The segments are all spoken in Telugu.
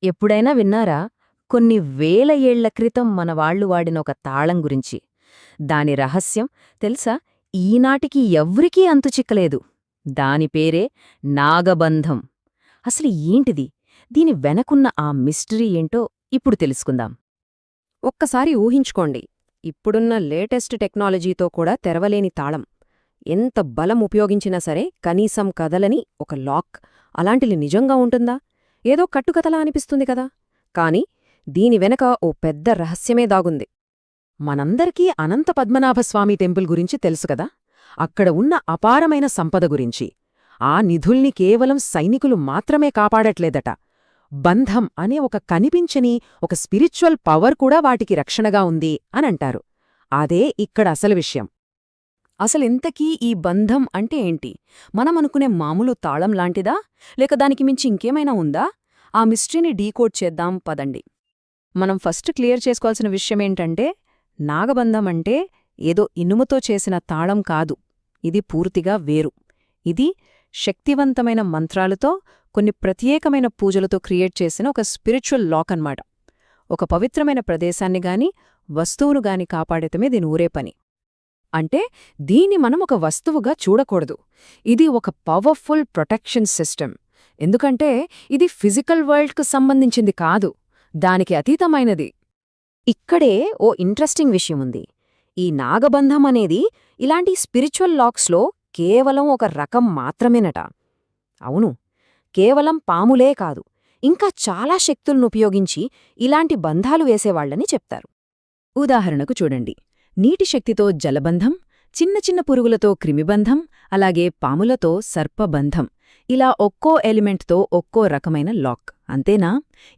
ఎప్పుడైనా విన్నారా? కొన్ని వేల ఏళ్ల క్రితం మనవాళ్లు వాడిన ఒక తాళం గురించి. దాని రహస్యం తెలుసా? ఈనాటికి ఎవ్వరికీ అంతుచిక్కలేదు. దాని పేరే నాగబంధం. అసలు ఏంటిది? దీని వెనకున్న ఆ మిస్టరీ ఏంటో ఇప్పుడు తెలుసుకుందాం. ఒక్కసారి ఊహించుకోండి, ఇప్పుడున్న లేటెస్ట్ టెక్నాలజీతో కూడా తెరవలేని తాళం. ఎంత బలం ఉపయోగించినా సరే కనీసం కదలని ఒక లాక్ అలాంటిది నిజంగా ఉంటుందా? ఏదో కట్టుకథలా అనిపిస్తుంది కదా. కాని దీని వెనక ఓ పెద్ద రహస్యమే దాగుంది. మనందరికీ అనంత పద్మనాభస్వామి టెంపుల్ గురించి తెలుసు కదా. అక్కడ ఉన్న అపారమైన సంపద గురించి. ఆ నిధుల్ని కేవలం సైనికులు మాత్రమే కాపాడట్లేదట. బంధం అనే ఒక కనిపించని ఒక స్పిరిచువల్ పవర్ కూడా వాటికి రక్షణగా ఉంది అనంటారు. అదే ఇక్కడ అసలు విషయం. అసలింతకీ ఈ బంధం అంటే ఏంటి? మనమనుకునే మామూలు తాళం లాంటిదా? లేక దానికి మించి ఇంకేమైనా ఉందా? ఆ మిస్టరీని డీకోడ్ చేద్దాం పదండి. మనం ఫస్ట్ క్లియర్ చేసుకోవాల్సిన విషయమేంటంటే, నాగబంధం అంటే ఏదో ఇనుముతో చేసిన తాళం కాదు. ఇది పూర్తిగా వేరు. ఇది శక్తివంతమైన మంత్రాలతో, కొన్ని ప్రత్యేకమైన పూజలతో క్రియేట్ చేసిన ఒక స్పిరిచువల్ లాక్ అన్నమాట. ఒక పవిత్రమైన ప్రదేశాన్ని గాని, వస్తువును గాని కాపాడటమే దీని ఊరే పని. అంటే దీన్ని మనం ఒక వస్తువుగా చూడకూడదు. ఇది ఒక పవర్ఫుల్ ప్రొటెక్షన్ సిస్టమ్. ఎందుకంటే ఇది ఫిజికల్ వరల్డ్కు సంబంధించింది కాదు, దానికి అతీతమైనది. ఇక్కడే ఓ ఇంట్రెస్టింగ్ విషయముంది. ఈ నాగబంధం అనేది ఇలాంటి స్పిరిచువల్ లాక్స్లో కేవలం ఒక రకం మాత్రమేనట. అవును, కేవలం పాములే కాదు, ఇంకా చాలా శక్తులను ఉపయోగించి ఇలాంటి బంధాలు వేసేవాళ్లని చెప్తారు. ఉదాహరణకు చూడండి, నీటి శక్తితో జలబంధం, చిన్న చిన్న పురుగులతో క్రిమిబంధం, అలాగే పాములతో సర్పబంధం. ఇలా ఒక్కో ఎలిమెంట్తో ఒక్కో రకమైన లాక్. అంతేనా?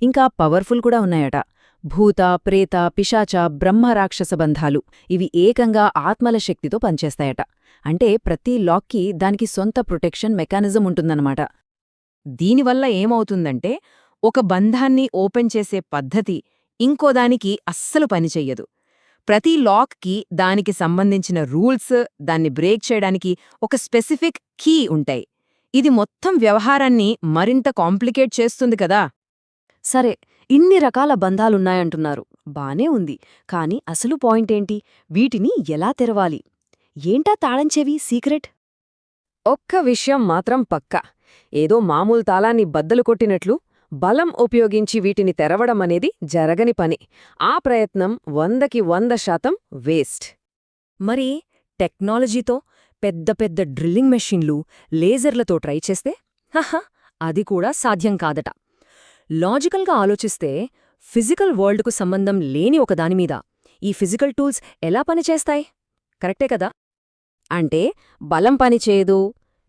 ఇంకా పవర్ఫుల్ కూడా ఉన్నాయట. భూత, ప్రేత, పిశాచ, బ్రహ్మరాక్షస బంధాలు. ఇవి ఏకంగా ఆత్మల శక్తితో పనిచేస్తాయట. అంటే ప్రతి లాక్కి దానికి సొంత ప్రొటెక్షన్ మెకానిజం ఉంటుందన్నమాట. దీనివల్ల ఏమవుతుందంటే, ఒక బంధాన్ని ఓపెన్ చేసే పద్ధతి ఇంకోదానికి అస్సలు పనిచెయ్యదు. ప్రతి లాక్కి దానికి సంబంధించిన రూల్స్, దాన్ని బ్రేక్ చేయడానికి ఒక స్పెసిఫిక్ కీ ఉంటాయి. ఇది మొత్తం వ్యవహారాన్ని మరింత కాంప్లికేట్ చేస్తుంది కదా. సరే, ఇన్ని రకాల బంధాలున్నాయంటున్నారు, బానే ఉంది. కాని అసలు పాయింటేంటి? వీటిని ఎలా తెరవాలి? ఏంటా తాళంచెవి సీక్రెట్? ఒక్క విషయం మాత్రం పక్కా. ఏదో మామూలు తాళాన్ని బద్దలు కొట్టినట్లు బలం ఉపయోగించి వీటిని తెరవడమనేది జరగని పని. ఆ ప్రయత్నం 100% వేస్ట్. మరి టెక్నాలజీతో పెద్ద పెద్ద డ్రిల్లింగ్ మెషిన్లు, లేజర్లతో ట్రై చేస్తే? అది కూడా సాధ్యం కాదట. లాజికల్గా ఆలోచిస్తే ఫిజికల్ వరల్డ్కు సంబంధం లేని ఒకదానిమీద ఈ ఫిజికల్ టూల్స్ ఎలా పనిచేస్తాయి? కరెక్టే కదా. అంటే బలం పనిచేయదు,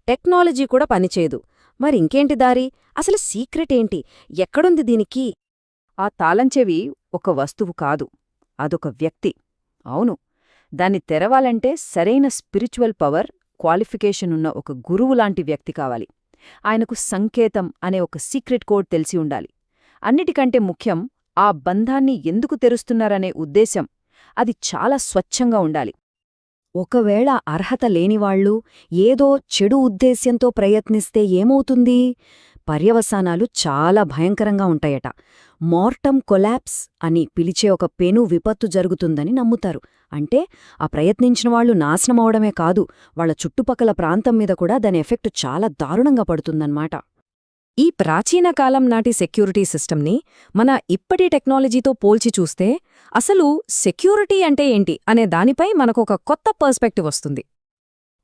టెక్నాలజీ కూడా పనిచేయదు. మరింకేంటి దారి? అసలు సీక్రెట్ ఏంటి? ఎక్కడుంది దీనికి? ఆ తాళంచెవి ఒక వస్తువు కాదు, అదొక వ్యక్తి. అవును, దాన్ని తెరవాలంటే సరైన స్పిరిచువల్ పవర్, క్వాలిఫికేషన్ ఉన్న ఒక గురువులాంటి వ్యక్తి కావాలి. ఆయనకు సంకేతం అనే ఒక సీక్రెట్ కోడ్ తెలిసి ఉండాలి. అన్నిటికంటే ముఖ్యం, ఆ బంధాన్ని ఎందుకు తెరుస్తున్నారనే ఉద్దేశం. అది చాలా స్వచ్ఛంగా ఉండాలి. ఒకవేళ అర్హత లేనివాళ్లు ఏదో చెడు ఉద్దేశ్యంతో ప్రయత్నిస్తే ఏమవుతుంది? పర్యవసానాలు చాలా భయంకరంగా ఉంటాయట. మార్టమ్ కొలాప్స్ అని పిలిచే ఒక పెను విపత్తు జరుగుతుందని నమ్ముతారు. అంటే ఆ ప్రయత్నించినవాళ్లు నాశనమవడమే కాదు, వాళ్ల చుట్టుపక్కల ప్రాంతం మీద కూడా దాని ఎఫెక్టు చాలా దారుణంగా పడుతుందన్నమాట. ఈ ప్రాచీన కాలం నాటి సెక్యూరిటీ సిస్టమ్ని మన ఇప్పటి టెక్నాలజీతో పోల్చి చూస్తే అసలు సెక్యూరిటీ అంటే ఏంటి అనే దానిపై మనకొక కొత్త పర్స్పెక్టివ్ వస్తుంది.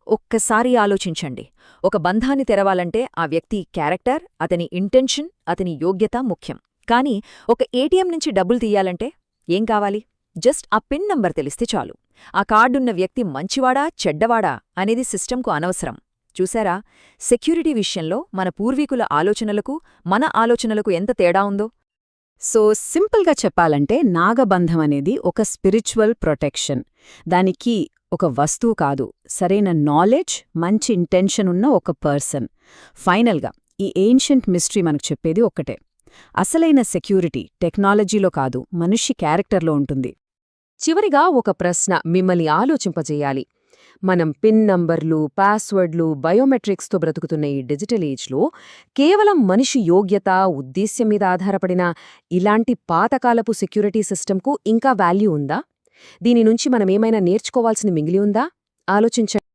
ఒక్కసారి ఆలోచించండి. ఒక బంధాన్ని తెరవాలంటే ఆ వ్యక్తి క్యారెక్టర్, అతని ఇంటెన్షన్, అతని యోగ్యత ముఖ్యం. కానీ ఒక ఏటీఎం నుంచి డబ్బులు తీయాలంటే ఏం కావాలి? జస్ట్ ఆ పిన్ నంబర్ తెలిస్తే చాలు. ఆ కార్డున్న వ్యక్తి మంచివాడా చెడ్డవాడా అనేది సిస్టంకు అనవసరం. చూశారా? సెక్యూరిటీ విషయంలో మన పూర్వీకుల ఆలోచనలకు మన ఆలోచనలకు ఎంత తేడా ఉందో. సో సింపుల్గా చెప్పాలంటే నాగబంధం అనేది ఒక స్పిరిచువల్ ప్రొటెక్షన్. దానికి ఒక వస్తువు కాదు, సరైన నాలెడ్జ్, మంచి ఇంటెన్షన్ ఉన్న ఒక పర్సన్. ఫైనల్గా ఈ ఏన్షియంట్ మిస్టరీ మనకు చెప్పేది ఒక్కటే: అసలైన సెక్యూరిటీ టెక్నాలజీలో కాదు, మనిషి క్యారెక్టర్లో ఉంటుంది. చివరిగా ఒక ప్రశ్న మిమ్మల్ని ఆలోచింపజేయాలి. మనం పిన్ నంబర్లు, పాస్వర్డ్లు, బయోమెట్రిక్స్తో బ్రతుకుతున్న ఈ డిజిటల్ ఏజ్లో కేవలం మనిషి యోగ్యత, ఉద్దేశ్యం మీద ఆధారపడిన ఇలాంటి పాతకాలపు సెక్యూరిటీ సిస్టమ్కు ఇంకా వాల్యూ ఉందా? దీని నుంచి మనమేమైనా నేర్చుకోవాల్సింది మిగిలి ఉందా? ఆలోచించండి.